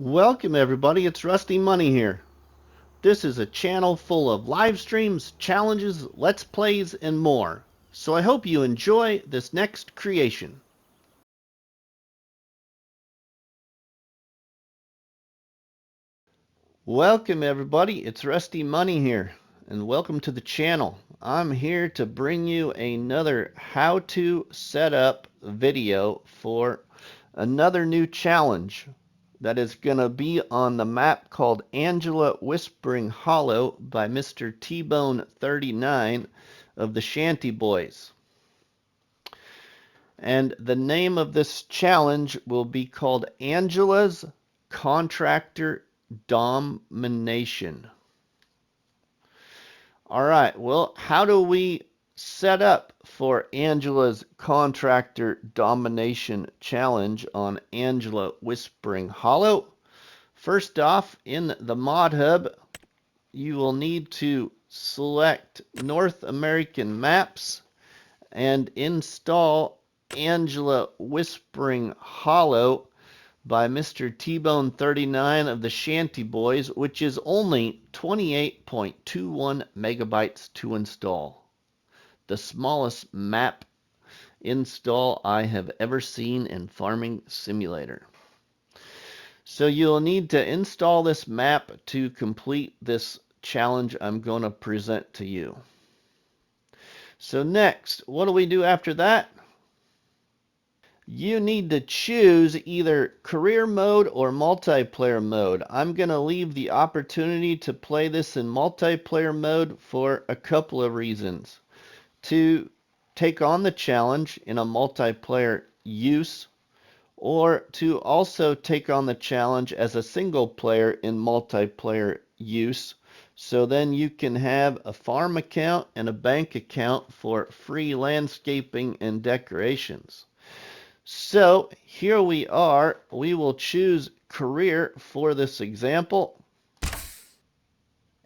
Welcome everybody, it's RustyMoney here. This is a channel full of live streams, challenges, let's plays, and more. So I hope you enjoy this next creation. Welcome everybody, it's RustyMoney here, and welcome to the channel. I'm here to bring you another how-to setup video for another new challenge that is going to be on the map called Angela Whispering Hollow by Mr. T-Bone 39 of the Shanty Boys. And the name of this challenge will be called Angela's Contractor Domination. Alright, well, how do we set up for Angela's Contractor Domination Challenge on Angela Whispering Hollow? First off, in the mod hub, you will need to select North American Maps and install Angela Whispering Hollow by Mr. T-Bone 39 of the Shanty Boys, which is only 28.21 megabytes to install. The smallest map install I have ever seen in Farming Simulator. So you'll need to install this map to complete this challenge I'm going to present to you. So next, what do we do after that? You need to choose either career mode or multiplayer mode. I'm going to leave the opportunity to play this in multiplayer mode for a couple of reasons. To take on the challenge in a multiplayer use, or to also take on the challenge as a single player in multiplayer use. So then you can have a farm account and a bank account for free landscaping and decorations. So here we are. We will choose career for this example.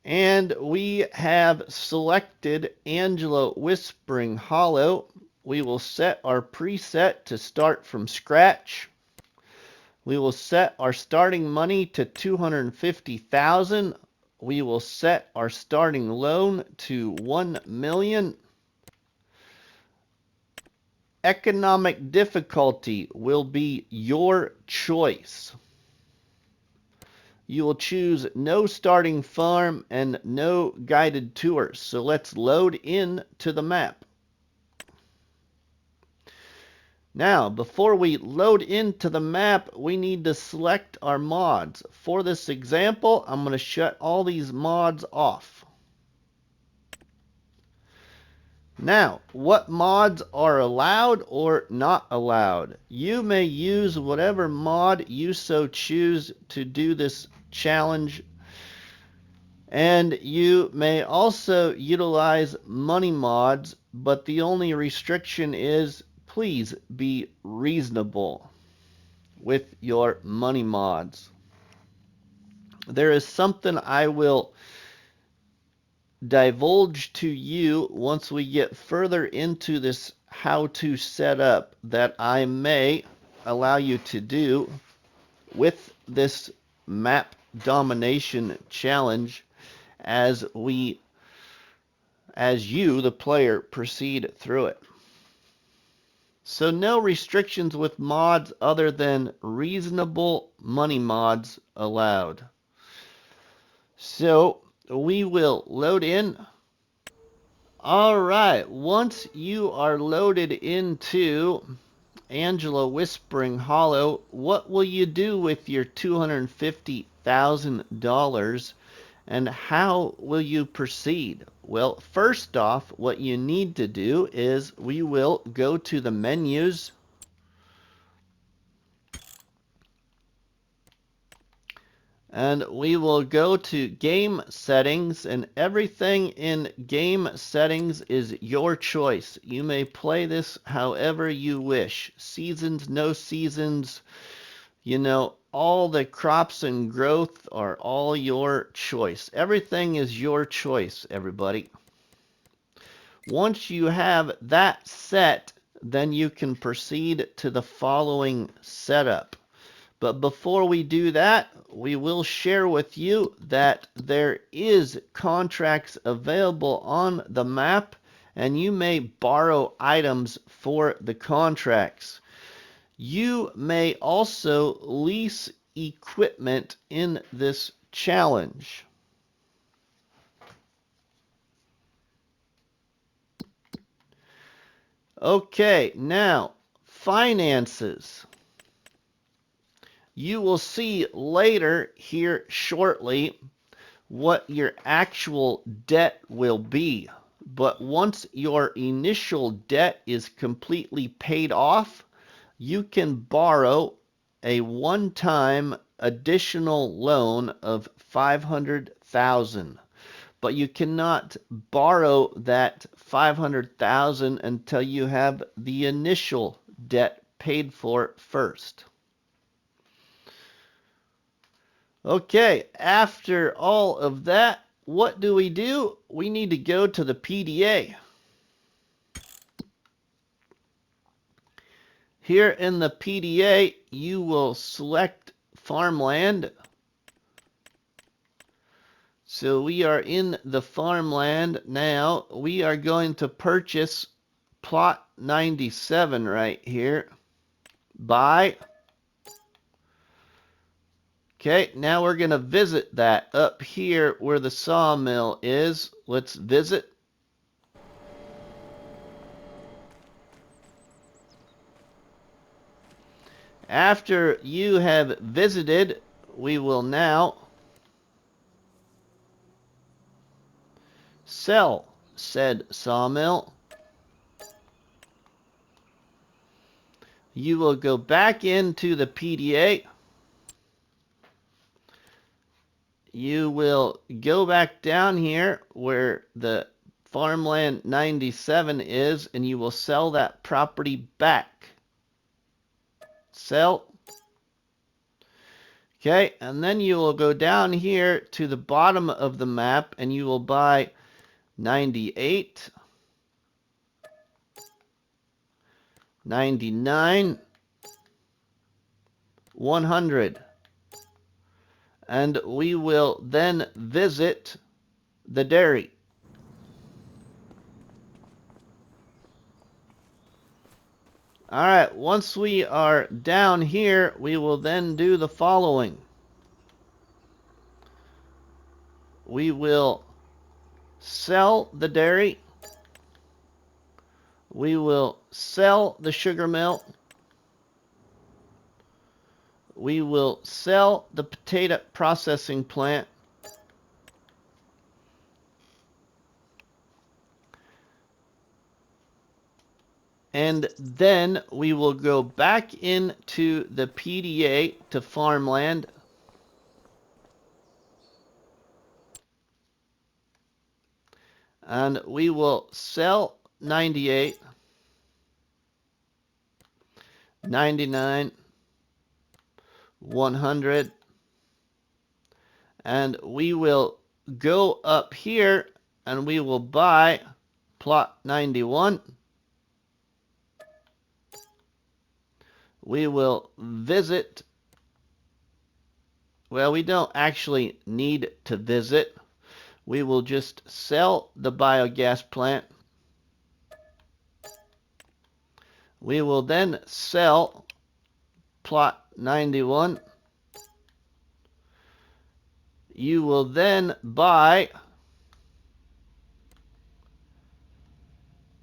And we have selected Angela Whispering Hollow. We will set our preset to start from scratch. We will set our starting money to $250,000. We will set our starting loan to $1 million. Economic difficulty will be your choice. You will choose no starting farm and no guided tours. So let's load in to the map. Now, before we load into the map, we need to select our mods. For this example, I'm going to shut all these mods off. Now, what mods are allowed or not allowed? You may use whatever mod you so choose to do this challenge, and you may also utilize money mods, but the only restriction is please be reasonable with your money mods. There is something I will divulge to you once we get further into this how to set up that I may allow you to do with this map domination challenge as you, the player, proceed through it. So no restrictions with mods other than reasonable money mods allowed. So we will load in. Alright, once you are loaded into Angela Whispering Hollow, what will you do with your $250,000 and how will you proceed? Well, first off, what you need to do is we will go to the menus and we will go to game settings, and everything in game settings is your choice. You may play this however you wish. Seasons, no seasons, you know, all the crops and growth are all your choice. Everything is your choice, everybody. Once you have that set, then you can proceed to the following setup. But before we do that, we will share with you that there is contracts available on the map, and you may borrow items for the contracts. You may also lease equipment in this challenge. Okay, now finances. You will see later here shortly what your actual debt will be. But once your initial debt is completely paid off, you can borrow a one-time additional loan of $500,000. But you cannot borrow that $500,000 until you have the initial debt paid for first. Okay, after all of that, what do? We need to go to the PDA. Here in the PDA, you will select farmland. So we are in the farmland now. We are going to purchase plot 97 right here. Buy. Okay, now we're going to visit that up here where the sawmill is. Let's visit. After you have visited, we will now sell said sawmill. You will go back into the PDA. You will go back down here where the farmland 97 is, and you will sell that property back. Sell. Okay, and then you will go down here to the bottom of the map and you will buy 98, 99, 100. And we will then visit the dairy. All right, once we are down here, we will then do the following. We will sell the dairy. We will sell the sugar mill. We will sell the potato processing plant. And then we will go back into the PDA to farmland. And we will sell 98, 99, 100. And we will go up here and we will buy plot 91. We will visit. Well, we don't actually need to visit. We will just sell the biogas plant. We will then sell plot 91. You will then buy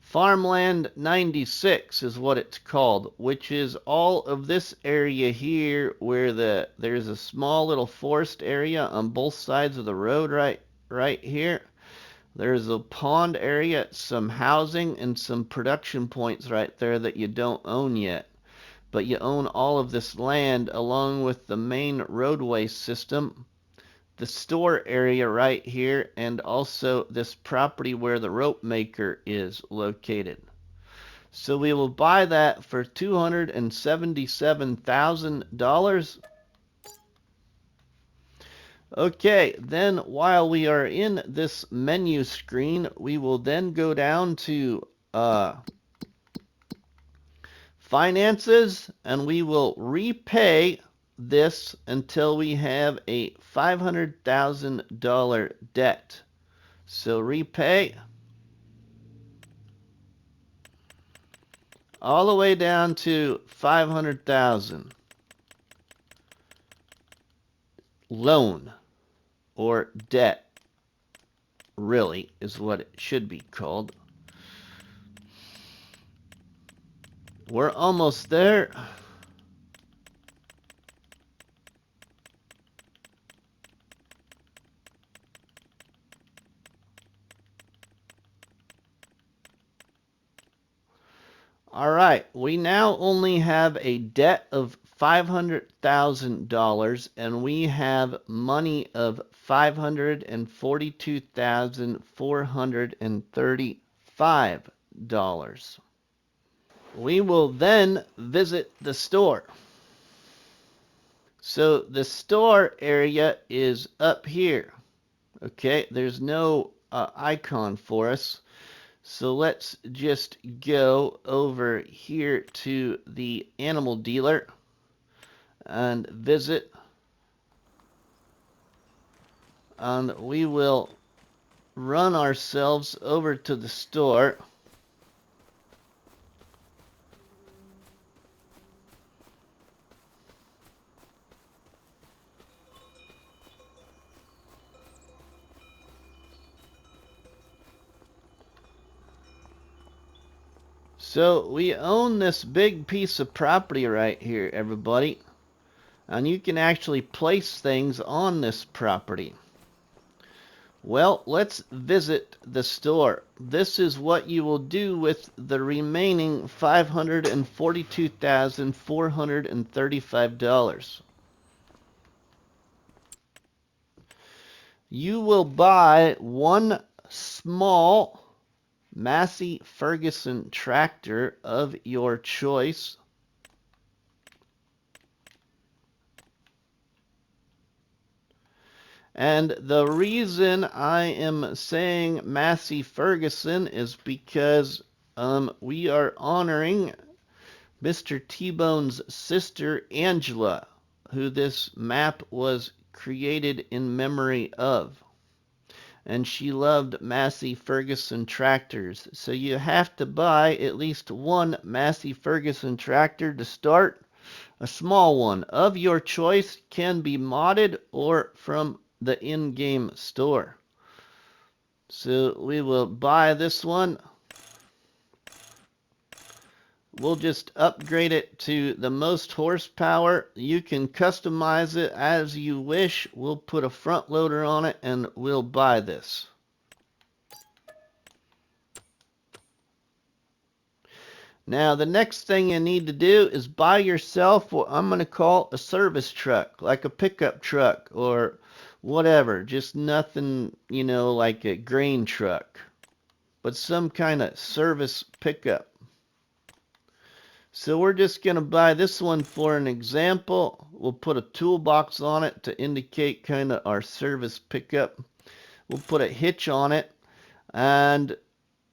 farmland 96 is what it's called, which is all of this area here where there's a small little forest area on both sides of the road right here. There's a pond area, some housing, and some production points right there that you don't own yet. But you own all of this land along with the main roadway system, the store area right here, and also this property where the rope maker is located. So we will buy that for $277,000. Okay, then while we are in this menu screen, we will then go down to finances, and we will repay this until we have a $500,000 debt. So repay all the way down to 500,000. Loan or debt, really, is what it should be called. We're almost there. All right, we now only have a debt of $500,000 and we have money of $542,435. We will then visit the store. So the store area is up here. Okay, there's no icon for us. So let's just go over here to the animal dealer and visit. And we will run ourselves over to the store. So we own this big piece of property right here, everybody. And you can actually place things on this property. Well, let's visit the store. This is what you will do with the remaining $542,435. You will buy one small Massey Ferguson tractor of your choice. And the reason I am saying Massey Ferguson is because we are honoring Mr. T-Bone's sister, Angela, who this map was created in memory of. And she loved Massey Ferguson tractors. So you have to buy at least one Massey Ferguson tractor to start. A small one of your choice, can be modded or from the in-game store. So we will buy this one. We'll just upgrade it to the most horsepower. You can customize it as you wish. We'll put a front loader on it and we'll buy this. Now the next thing you need to do is buy yourself what I'm going to call a service truck, like a pickup truck or whatever. Just nothing, you know, like a grain truck, but some kind of service pickup. So we're just going to buy this one for an example. We'll put a toolbox on it to indicate kind of our service pickup. We'll put a hitch on it. And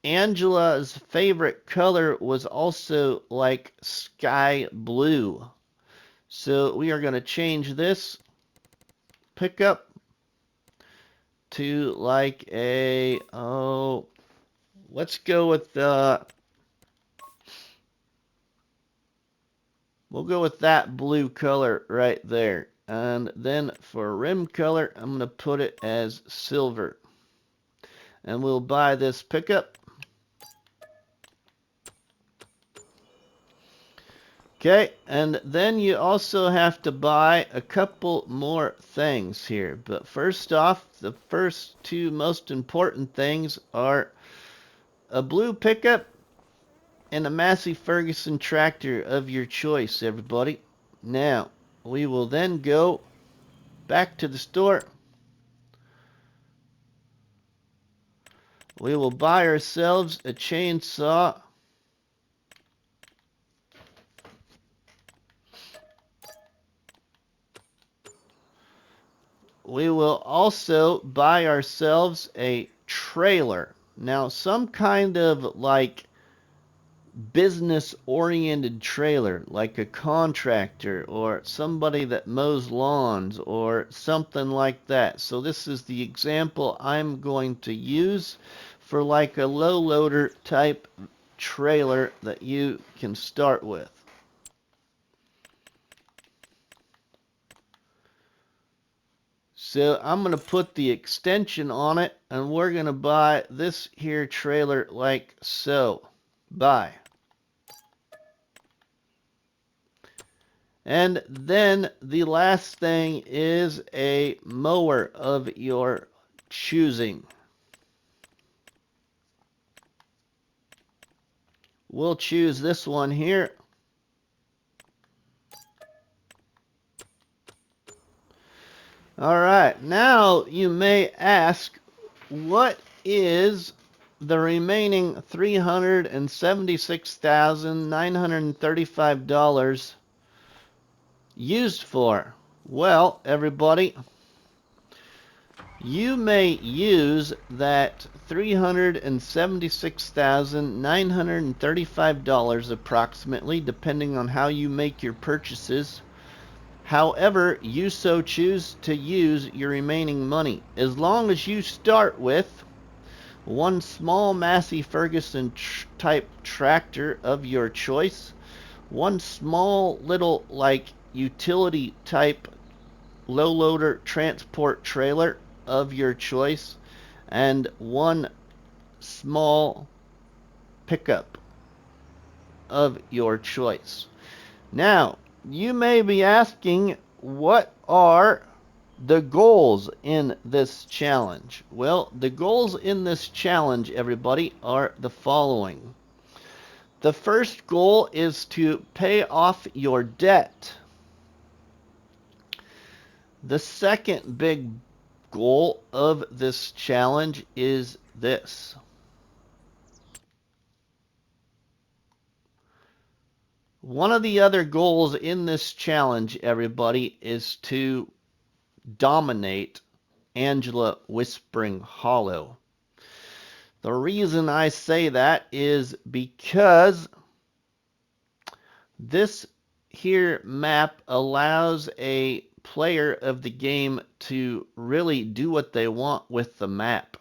Angela's favorite color was also like sky blue. So we are going to change this pickup to like a, let's go with we'll go with that blue color right there. And then for rim color, I'm going to put it as silver. And we'll buy this pickup. Okay, and then you also have to buy a couple more things here. But first off, the first two most important things are a blue pickup and a Massey Ferguson tractor of your choice, everybody. Now, we will then go back to the store. We will buy ourselves a chainsaw. We will also buy ourselves a trailer. Now, some kind of like business-oriented trailer, like a contractor or somebody that mows lawns or something like that. So this is the example I'm going to use for like a low loader type trailer that you can start with. So I'm going to put the extension on it, and we're going to buy this here trailer like so. Buy. And then the last thing is a mower of your choosing. We'll choose this one here. All right, now you may ask, what is the remaining $376,935 used for? Well, everybody, you may use that $376,935 approximately, depending on how you make your purchases, however you so choose to use your remaining money. As long as you start with one small Massey Ferguson type tractor of your choice, one small little like utility type low loader transport trailer of your choice, and one small pickup of your choice. Now, you may be asking, what are the goals in this challenge? Well, the goals in this challenge, everybody, are the following. The first goal is to pay off your debt. The second big goal of this challenge is this. One of the other goals in this challenge, everybody, is to dominate Angela Whispering Hollow. The reason I say that is because this here map allows a player of the game to really do what they want with the map.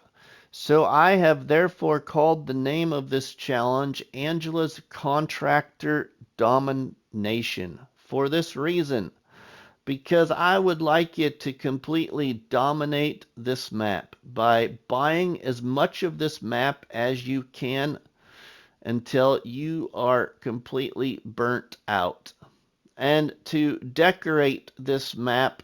So I have therefore called the name of this challenge Angela's Contractor Domination. For this reason, because I would like you to completely dominate this map by buying as much of this map as you can until you are completely burnt out. And to decorate this map,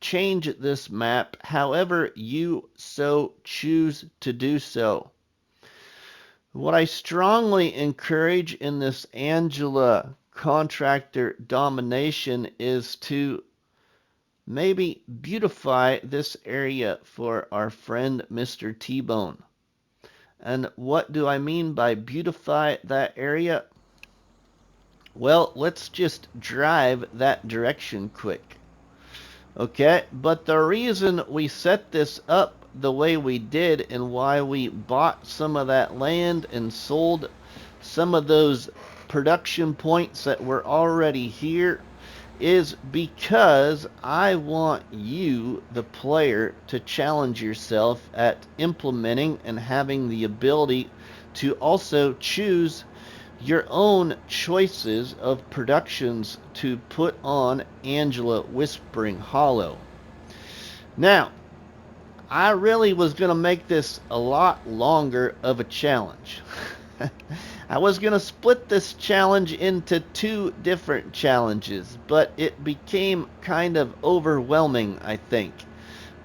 change this map however you so choose to do so. What I strongly encourage in this Angela Contractor Domination is to maybe beautify this area for our friend Mr. T-Bone. And what do I mean by beautify that area? Well, let's just drive that direction quick. Okay, but the reason we set this up the way we did and why we bought some of that land and sold some of those production points that were already here is because I want you, the player, to challenge yourself at implementing and having the ability to also choose your own choices of productions to put on Angela Whispering Hollow. Now, I really was going to make this a lot longer of a challenge. I was going to split this challenge into 2 different challenges, but it became kind of overwhelming, I think.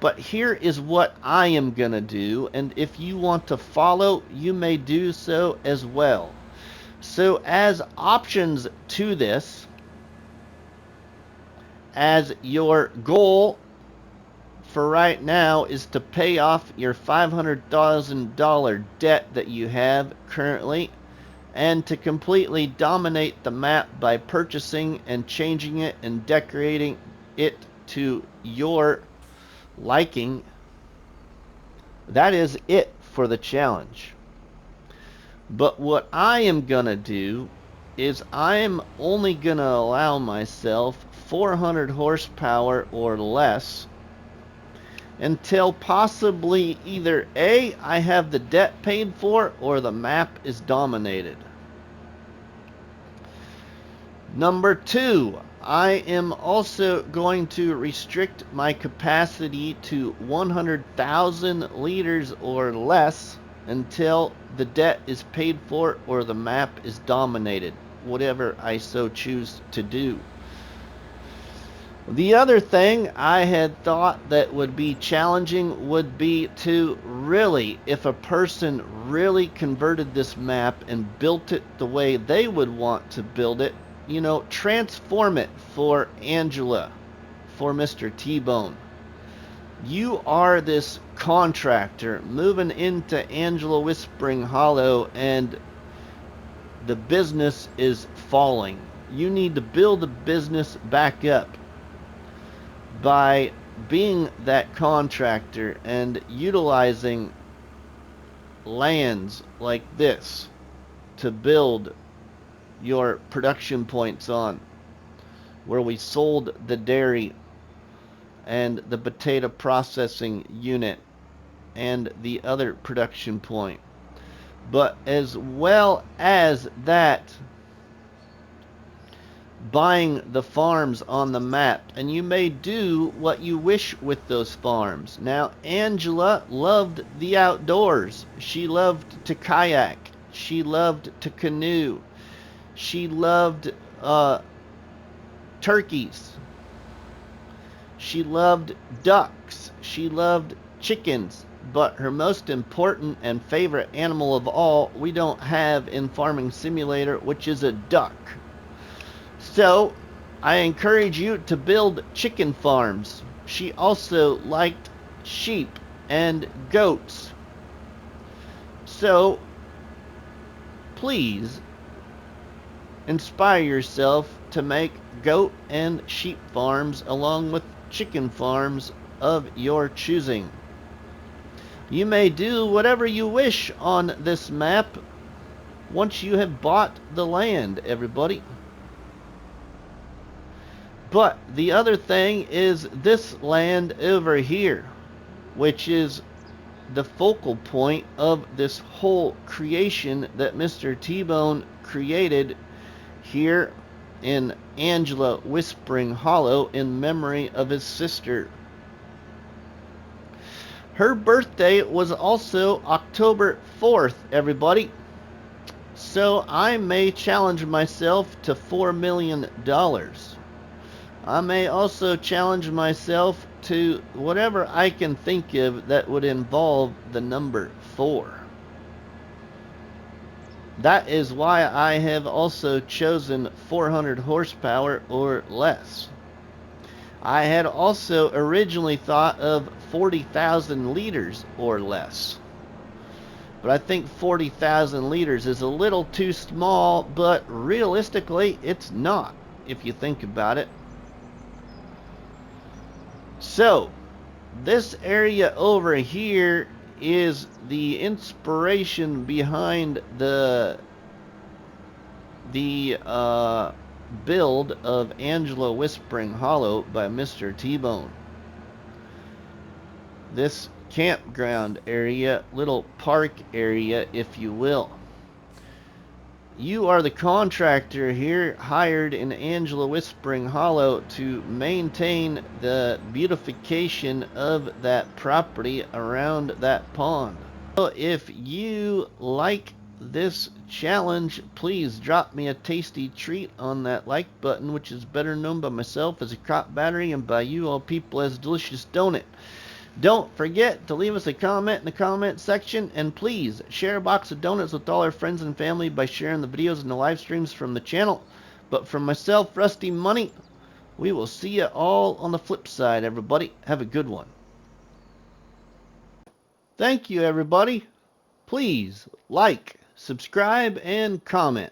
But here is what I am going to do, and if you want to follow, you may do so as well. So as options to this, as your goal for right now is to pay off your $500,000 debt that you have currently, and to completely dominate the map by purchasing and changing it and decorating it to your liking. That is it for the challenge. But what I am going to do is I'm only going to allow myself 400 horsepower or less until possibly either A, I have the debt paid for, or the map is dominated. Number 2, I am also going to restrict my capacity to 100,000 liters or less until the debt is paid for or the map is dominated, whatever I so choose to do. The other thing I had thought that would be challenging would be to really, if a person really converted this map and built it the way they would want to build it, you know, transform it for Angela, for Mr. T-Bone. You are this contractor moving into Angela Whispering Hollow and the business is falling. You need to build the business back up by being that contractor and utilizing lands like this to build your production points on, where we sold the dairy and the potato processing unit and the other production point. But as well as that, buying the farms on the map, and you may do what you wish with those farms. Now, Angela loved the outdoors. She loved to kayak. She loved to canoe. She loved turkeys. She loved ducks. She loved chickens. But her most important and favorite animal of all, we don't have in Farming Simulator, which is a duck. So, I encourage you to build chicken farms. She also liked sheep and goats. So, please inspire yourself to make goat and sheep farms along with chicken farms of your choosing. You may do whatever you wish on this map once you have bought the land, everybody. But the other thing is this land over here, which is the focal point of this whole creation that Mr. T-Bone created here in Angela Whispering Hollow in memory of his sister. Her birthday was also October 4th, everybody. So I may challenge myself to $4 million. I may also challenge myself to whatever I can think of that would involve the number 4. That is why I have also chosen 400 horsepower or less. I had also originally thought of 40,000 liters or less. But I think 40,000 liters is a little too small, but realistically it's not, if you think about it. So, this area over here is the inspiration behind the build of Angela Whispering Hollow by Mr. T-Bone. This campground area, little park area, if you will. You are the contractor here hired in Angela Whispering Hollow to maintain the beautification of that property around that pond. So if you like this challenge, please drop me a tasty treat on that like button, which is better known by myself as a crop battery and by you all people as delicious donut. Don't forget to leave us a comment in the comment section, and please share a box of donuts with all our friends and family by sharing the videos and the live streams from the channel. But from myself, RustyMoney, we will see you all on the flip side, everybody. Have a good one. Thank you, everybody. Please like, subscribe, and comment.